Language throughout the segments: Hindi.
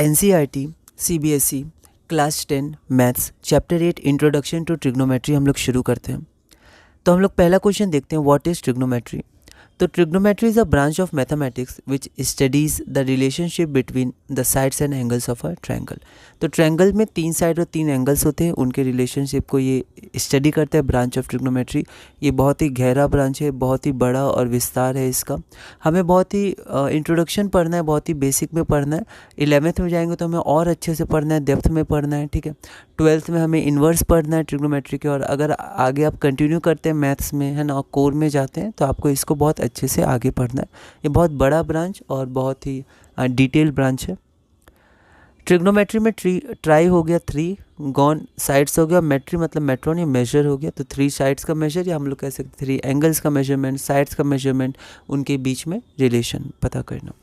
NCERT CBSE class 10 maths chapter 8 introduction to trigonometry हम लोग शुरू करते हैं। तो हम लोग पहला क्वेश्चन देखते हैं, व्हाट इज़ ट्रिग्नोमेट्री। तो trigonometry is a branch of mathematics which studies the relationship between the sides and angles of a triangle. तो ट्रायंगल में 3 साइड और 3 एंगल्स होते हैं, उनके रिलेशनशिप को ये स्टडी करता है ब्रांच ऑफ ट्रिग्नोमेट्री। ये बहुत ही गहरा ब्रांच है, बहुत ही बड़ा और विस्तार है इसका। हमें बहुत ही इंट्रोडक्शन पढ़ना है, बहुत ही बेसिक में पढ़ना है। 11th में जाएंगे तो हमें और अच्छे से पढ़ना है, डेप्थ में पढ़ना है, ठीक है। 12th में हमें इन्वर्स पढ़ना है ट्रिग्नोमेट्री के, और अगर आगे आप कंटिन्यू करते हैं मैथ्स में, है ना, और कोर में जाते हैं तो आपको इसको बहुत अच्छे से आगे पढ़ना है। ये बहुत बड़ा ब्रांच और बहुत ही डिटेल ब्रांच है। ट्रिग्नोमेट्री में ट्राई हो गया 3, गॉन साइड्स हो गया, मेट्री मतलब मेट्रोन या मेजर हो गया। तो 3 साइड्स का मेजर, या हम लोग कह सकते 3 एंगल्स का मेजरमेंट, साइड्स का मेजरमेंट, उनके बीच में रिलेशन पता करना।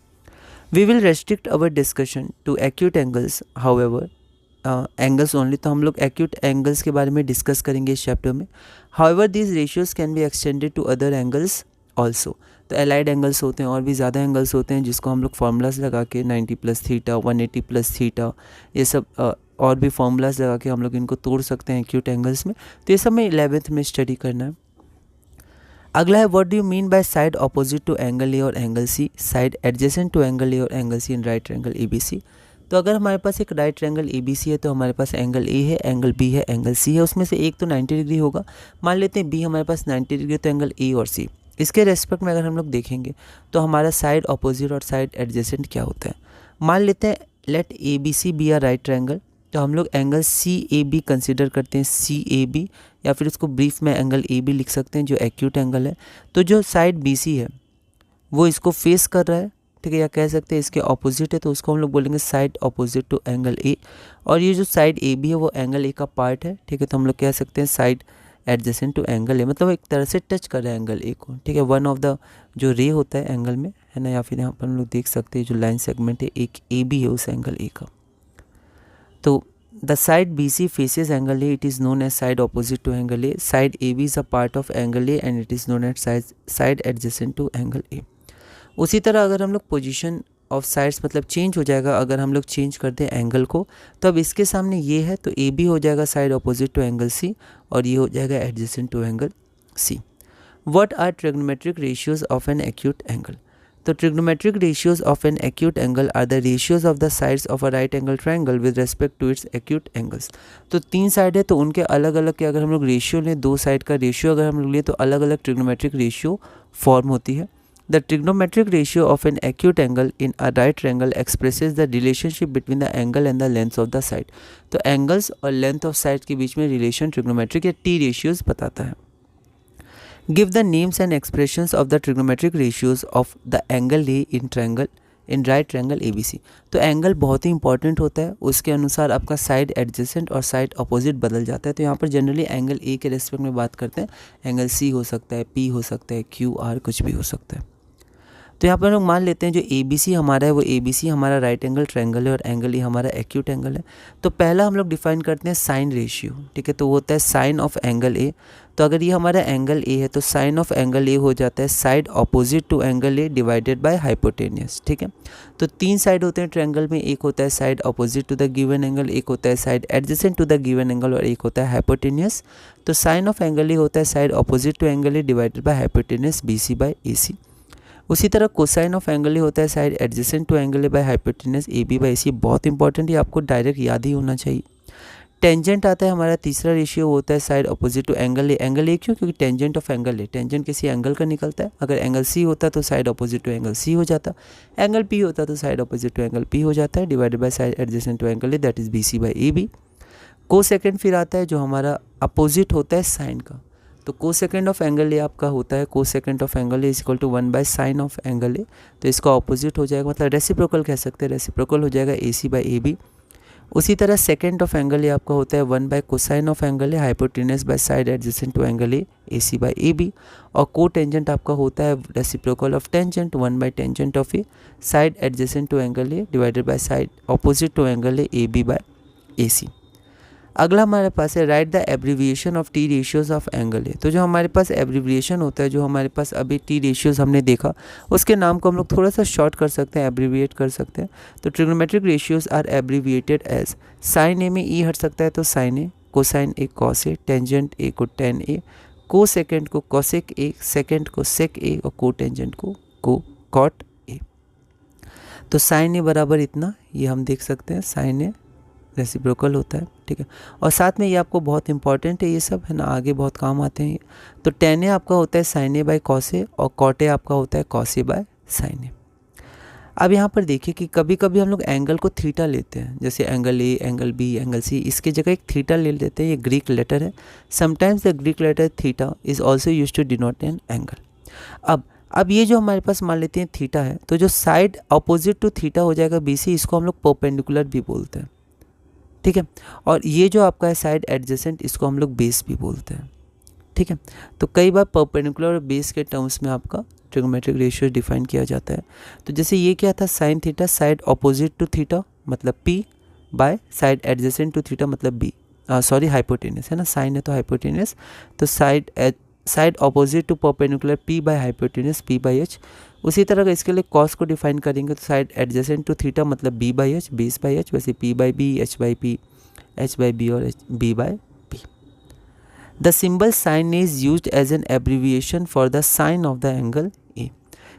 We will restrict our discussion to acute angles however, angles only. तो हम लोग एक्यूट एंगल्स के बारे में डिस्कस करेंगे इस चैप्टर में। However these ratios can be extended to other angles also. तो एलाइड एंगल्स होते हैं, और भी ज़्यादा एंगल्स होते हैं जिसको हम लोग फार्मूलाज लगा के 90 प्लस थीटा, 180 प्लस थीटा, ये सब और भी फार्मूलाज लगा के हम लोग इनको तोड़ सकते हैं एक्यूट एंगल्स में। तो ये सब में 11th में स्टडी करना है। अगला है, what do you mean by side opposite to angle A और angle C, side adjacent to angle A और angle C in right triangle ABC। तो अगर हमारे पास एक राइट ट्रायंगल ABC है तो हमारे पास एंगल A है, एंगल B है, एंगल C है। उसमें से एक तो 90 डिग्री होगा। मान लेते हैं B हमारे पास 90 डिग्री, तो एंगल A और C, इसके रेस्पेक्ट में अगर हम लोग देखेंगे तो हमारा साइड अपोजिट और साइड एडजेसेंट क्या होता है। मान लेते हैं let ABC be a right triangle, तो हम लोग एंगल CAB कंसिडर करते हैं, CAB, या फिर इसको ब्रीफ में एंगल AB लिख सकते हैं जो एक्यूट एंगल है। तो जो साइड BC है वो इसको फेस कर रहा है, ठीक है, या कह सकते हैं इसके ऑपोजिट है, तो उसको हम लोग बोलेंगे side opposite to angle A। और ये जो साइड AB है वो एंगल A का पार्ट है, ठीक है, तो हम लोग कह सकते हैं side adjacent to angle A, मतलब एक तरह से टच कर रहा है एंगल A को, ठीक है। वन ऑफ द जो रे होता है एंगल में, है ना, या फिर यहाँ पर हम लोग देख सकते हैं जो लाइन सेगमेंट है एक AB है उस एंगल A का। तो the side BC faces angle A, it is known as side opposite to angle A. Side AB is a part of angle A and it is known as side adjacent to angle A. उसी तरह अगर हम लोग पोजीशन ऑफ साइड्स मतलब चेंज हो जाएगा, अगर हम लोग चेंज कर दें एंगल को, तो अब इसके सामने ये है तो AB हो जाएगा side opposite to angle C, और ये हो जाएगा adjacent to angle C. What are trigonometric ratios of an acute angle? तो trigonometric ratios of an acute angle are the ratios of the sides of a right angle triangle with respect to its acute angles. तो 3 साइड है तो उनके अलग अलग के अगर हम लोग रेशियो लें, 2 साइड का रेशियो अगर हम लोग लें तो अलग अलग ट्रिग्नोमेट्रिक रेशियो फॉर्म होती है। The trigonometric ratio of an acute angle in a right triangle expresses the relationship between the angle and the length of the side. तो एंगल्स और लेंथ ऑफ साइड के बीच में रिलेशन ट्रिग्नोमेट्रिक या T रेशियोज बताता है। Give the names and expressions of the trigonometric ratios of the angle A in right triangle ABC. तो एंगल बहुत ही इंपॉर्टेंट होता है, उसके अनुसार आपका साइड एडजेसेंट और साइड अपोजिट बदल जाता है। तो यहाँ पर जनरली एंगल A के रेस्पेक्ट में बात करते हैं, एंगल C हो सकता है, P हो सकता है, QR कुछ भी हो सकता है। तो यहाँ पर हम लोग मान लेते हैं जो ABC हमारा है वो ABC हमारा राइट एंगल ट्रायंगल है और एंगल A हमारा एक्यूट एंगल है। तो पहला हम लोग डिफाइन करते हैं साइन रेशियो, ठीक है, तो वो होता है साइन ऑफ एंगल A। तो अगर ये हमारा एंगल A है तो साइन ऑफ एंगल A हो जाता है side opposite to angle A divided by hypotenuse, ठीक है। तो 3 साइड होते हैं ट्रायंगल में, एक होता है side opposite to the given angle, एक होता है side adjacent to the given angle, और एक होता है हाइपोटेनियस। तो साइन ऑफ एंगल A होता है side opposite to angle A divided by hypotenuse BC by AC। उसी तरह कोसाइन ऑफ एंगल ए होता है side adjacent to angle A by hypotenuse AB by AC। बहुत इंपॉर्टेंट, ये आपको डायरेक्ट याद ही होना चाहिए। टेंजेंट आता है हमारा तीसरा रेशियो, होता है side opposite to angle A. Angle A क्यों? क्योंकि tangent of angle A, tangent किसी एंगल का निकलता है। अगर एंगल C होता तो side opposite to angle C हो जाता, एंगल P होता तो side opposite to angle P हो जाता है divided by side adjacent to angle A, that is BC by AB। Cosecant फिर आता है जो हमारा अपोजिट होता है साइन का, तो को सेकेंड ऑफ एंगल ए आपका होता है cosecant of angle A is equal to 1 by sine of angle A. तो इसका ऑपोजिट हो जाएगा, मतलब रेसिप्रोकल कह सकते हैं, रेसिप्रोकल हो जाएगा AC बाय AB। उसी तरह सेकेंड ऑफ एंगल ए आपका होता है 1 by cosine of angle A hypotenuse by side adjacent to angle A AC by AB। और को टेंजेंट आपका होता है reciprocal of tangent 1 by tangent of A side adjacent to angle A divided by side opposite to angle A AB by AC। अगला हमारे पास है right the abbreviation of T ratios of angle A. तो जो हमारे पास एब्रीविएशन होता है, जो हमारे पास अभी टी रेशियोज हमने देखा, उसके नाम को हम लोग थोड़ा सा शॉर्ट कर सकते हैं, एब्रीविएट कर सकते हैं। तो trigonometric ratios are abbreviated as, sine A में ई हट सकता है तो sine A, cosine A cos A, tangent A को टेन ए, को सेकेंड को कॉसेक ए, सेकेंड को सेक ए और को टेंजेंट को कॉट ए। तो साइन ए बराबर इतना, ये हम देख सकते हैं, साइन ए रेसिप्रोकल होता है, ठीक है। और साथ में ये आपको बहुत इंपॉर्टेंट है, ये सब है ना, आगे बहुत काम आते हैं ये। तो टेन ए आपका होता है sign A by cos A और कॉट ए आपका होता है कॉस ए बाय साइन ए। अब यहाँ पर देखिए कि कभी कभी हम लोग एंगल को थीटा लेते हैं, जैसे angle A, angle B, angle C, इसकी जगह एक थीटा ले लेते हैं, ये ग्रीक लेटर है। Sometimes the Greek letter theta is also use to denote an angle. अब ये जो हमारे पास मान लेते हैं थीटा है, तो जो साइड अपोजिट टू थीटा हो जाएगा BC, इसको हम लोग परपेंडिकुलर भी बोलते हैं, ठीक है। और ये जो आपका है साइड एडजेसेंट, इसको हम लोग बेस भी बोलते हैं, ठीक है। तो कई बार परपेंडिकुलर और बेस के टर्म्स में आपका ट्रिग्नोमेट्रिक रेशियो डिफाइन किया जाता है। तो जैसे ये क्या था, sine theta side opposite to theta मतलब P by side adjacent to theta मतलब B, सॉरी हाइपोटेनस है ना, साइन है तो हाइपोटेनस, तो side opposite to perpendicular P by hypotenuse P by H। उसी तरह का इसके लिए कॉस को डिफाइन करेंगे तो साइड एडजेसेंट टू थीटा मतलब B by H, base by H, वैसे P by B, H by P, H by B और B by P। The symbol sin A is used as an abbreviation for the sign of the angle A.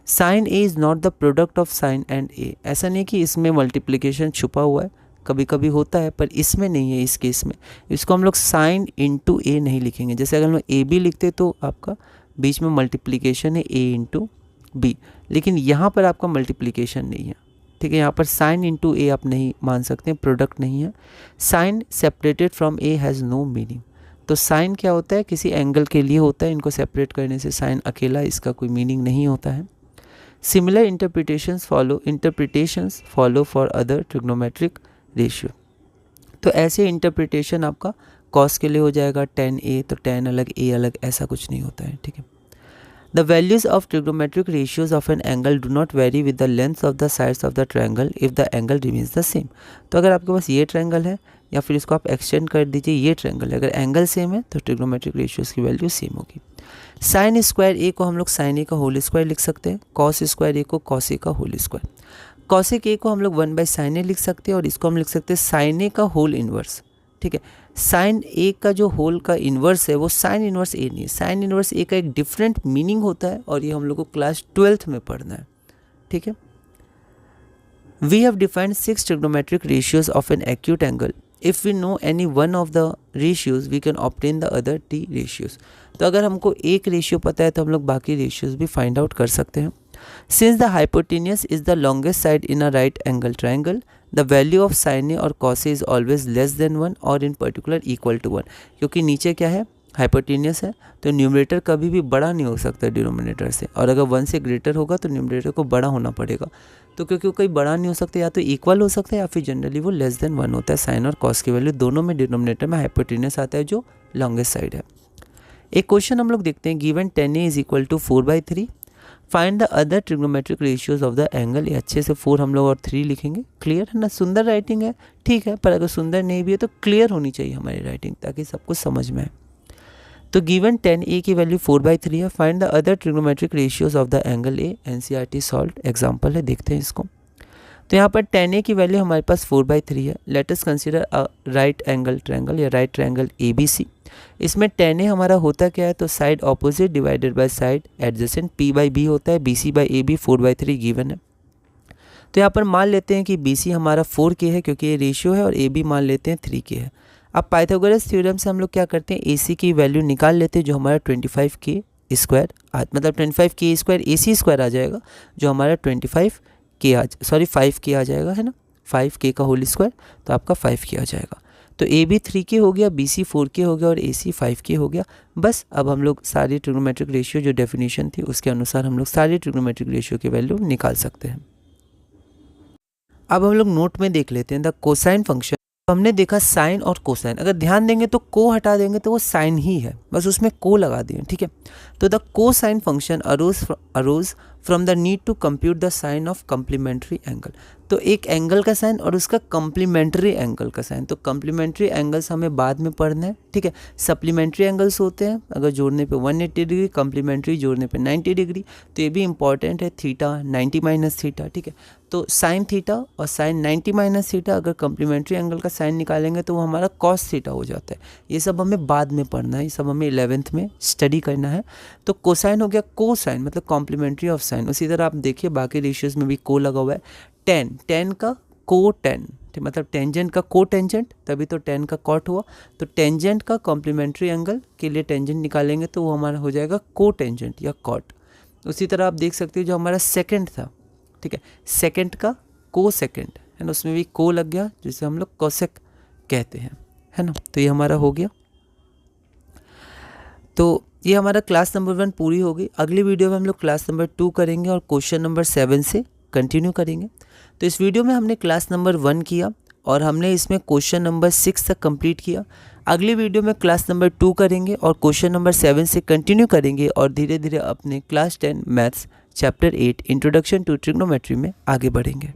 Sin A is not the product of sin and A. ऐसा नहीं कि इसमें मल्टीप्लिकेशन छुपा हुआ है, कभी कभी होता है, पर इसमें नहीं है। इस केस में इसको हम लोग साइन इंटू ए नहीं लिखेंगे। जैसे अगर हम ए बी लिखते तो आपका बीच में मल्टीप्लिकेशन है ए इंटू बी, लेकिन यहाँ पर आपका मल्टीप्लिकेशन नहीं है, ठीक है। यहाँ पर साइन इंटू ए आप नहीं मान सकते, प्रोडक्ट नहीं है। Sine separated from A has no meaning. तो साइन क्या होता है, किसी एंगल के लिए होता है, इनको सेपरेट करने से साइन अकेला, इसका कोई मीनिंग नहीं होता है। Similar interpretations follow for other trigonometric ratio. तो ऐसे इंटरप्रिटेशन आपका कॉस के लिए हो जाएगा, tan A तो tan अलग A अलग, ऐसा कुछ नहीं होता है, ठीक है। The values of trigonometric ratios of an angle do not vary with the length of the sides of the triangle if the angle remains the same। तो अगर आपके पास ये ट्रायंगल है या फिर इसको आप एक्सटेंड कर दीजिए, ये ट्रायंगल है, अगर एंगल सेम है तो ट्रिग्नोमेट्रिक रेशियोज की वैल्यू सेम होगी। साइन स्क्वायर ए को हम लोग साइन ए का होल स्क्वायर लिख सकते हैं, कॉस स्क्वायर ए को कॉस ए का होल स्क्वायर। कॉसेक ए को हम लोग 1/sin ए लिख सकते हैं और इसको हम लिख सकते हैं साइन ए का होल इन्वर्स, ठीक है। साइन ए का जो होल का इन्वर्स है वो साइन इन्वर्स ए नहीं है, साइन इन्वर्स ए का एक डिफरेंट मीनिंग होता है और ये हम लोग को क्लास 12th में पढ़ना है, ठीक है। We have defined 6 trigonometric ratios of an acute angle. If we know any one of the ratios we can obtain the other T ratios. तो अगर हमको एक रेशियो पता है तो हम लोग बाकी रेशियोज भी फाइंड आउट कर सकते हैं। Since the hypotenuse is the longest side in a right angle triangle, the value of sin A और cos A is always less than 1 or in particular equal to 1। क्योंकि नीचे क्या है, हाइपोटेनियस है, तो न्यूमरेटर कभी भी बड़ा नहीं हो सकता डिनोमिनेटर से, और अगर 1 से ग्रेटर होगा तो न्यूमरेटर को बड़ा होना पड़ेगा। तो क्योंकि वो कोई बड़ा नहीं हो सकता, या तो इक्वल हो सकता है या फिर जनरली वो लेस देन 1 होता है। साइन और कॉस की वैल्यू दोनों में डिनोमिनेटर में हाइपोटेनियस आता है जो लॉन्गेस्ट साइड है। एक क्वेश्चन हम लोग देखते हैं, given tan A is equal to 4/3, find the other trigonometric ratios of the angle. ये अच्छे से 4 हम लोग और 3 लिखेंगे। क्लियर है ना, सुंदर राइटिंग है, ठीक है, पर अगर सुंदर नहीं भी है तो क्लियर होनी चाहिए हमारी राइटिंग, ताकि सब कुछ समझ में आए। तो गिवन tan A की वैल्यू 4/3 है, find the other trigonometric ratios of the angle A. NCERT solve example है, देखते हैं इसको। तो यहाँ पर tan A की वैल्यू हमारे पास 4/3 है। Let us consider a right angle triangle या राइट ट्रायंगल ABC। इसमें tan A हमारा होता क्या है, तो side opposite divided by side adjacent P/B होता है, BC/AB 4/3 गिवन है। तो यहाँ पर मान लेते हैं कि BC हमारा 4K है क्योंकि ये रेशियो है, और AB मान लेते हैं 3K है। अब पाइथागोरस थ्योरम से हम लोग क्या करते हैं, AC की वैल्यू निकाल लेते हैं, जो हमारा 25K स्क्वायर मतलब 25K स्क्वायर AC स्क्वायर आ जाएगा, जो हमारा 5K आ जाएगा, है ना, 5K का होल स्क्वायर, तो आपका 5K आ जाएगा। तो AB 3K हो गया, BC 4K हो गया और AC 5K हो गया। बस अब हम लोग सारी ट्रिग्नोमेट्रिक रेशियो जो डेफिनेशन थी उसके अनुसार हम लोग सारी ट्रिग्नोमेट्रिक रेशियो की वैल्यू निकाल सकते हैं। अब हम लोग नोट में देख लेते हैं द कोसाइन फंक्शन। हमने देखा साइन और कोसाइन, अगर ध्यान देंगे तो को हटा देंगे तो वो साइन ही है, बस उसमें को लगा दिए, ठीक है। तो the cosine function arose from the need to compute the sine of complementary angle. तो एक एंगल का साइन और उसका कम्प्लीमेंट्री एंगल का साइन। तो कम्प्लीमेंट्री एंगल्स हमें बाद में पढ़ना है, ठीक है। सप्लीमेंट्री एंगल्स होते हैं अगर जोड़ने पे 180 डिग्री, कम्प्लीमेंट्री जोड़ने पे 90 डिग्री। तो ये भी इंपॉर्टेंट है, थीटा 90 माइनस थीटा, ठीक है। तो साइन थीटा और साइन 90 माइनस थीटा अगर कम्प्लीमेंट्री एंगल का साइन निकालेंगे तो वो हमारा कॉस थीटा हो जाता है। ये सब हमें बाद में पढ़ना है, ये सब हमें 11th में स्टडी करना है। तो कोसाइन हो गया कोसाइन, मतलब कॉम्प्लीमेंट्री ऑफ साइन। उसी तरह आप देखिए बाकी रेशियोज में भी को लगा हुआ है। टेन का को टेन, मतलब टेंजेंट का को टेंजेंट, तभी तो टेन का कॉट हुआ। तो टेंजेंट का कॉम्प्लीमेंट्री एंगल के लिए टेंजेंट निकालेंगे तो वो हमारा हो जाएगा को टेंजेंट या कॉट। उसी तरह आप देख सकते हो जो हमारा सेकंड था, ठीक है, सेकंड का को सेकंड है ना, उसमें भी को लग गया जिसे हम लोग कोसेक कहते हैं, है ना। तो ये हमारा हो गया। तो ये हमारा क्लास नंबर 1 पूरी हो गई। अगली वीडियो में हम लोग क्लास नंबर 2 करेंगे और क्वेश्चन नंबर 7 से कंटिन्यू करेंगे। तो इस वीडियो में हमने क्लास नंबर 1 किया और हमने इसमें क्वेश्चन नंबर 6 तक कंप्लीट किया। अगली वीडियो में क्लास नंबर 2 करेंगे और क्वेश्चन नंबर 7 से कंटिन्यू करेंगे और धीरे धीरे अपने class 10 maths chapter 8 introduction to trigonometry में आगे बढ़ेंगे।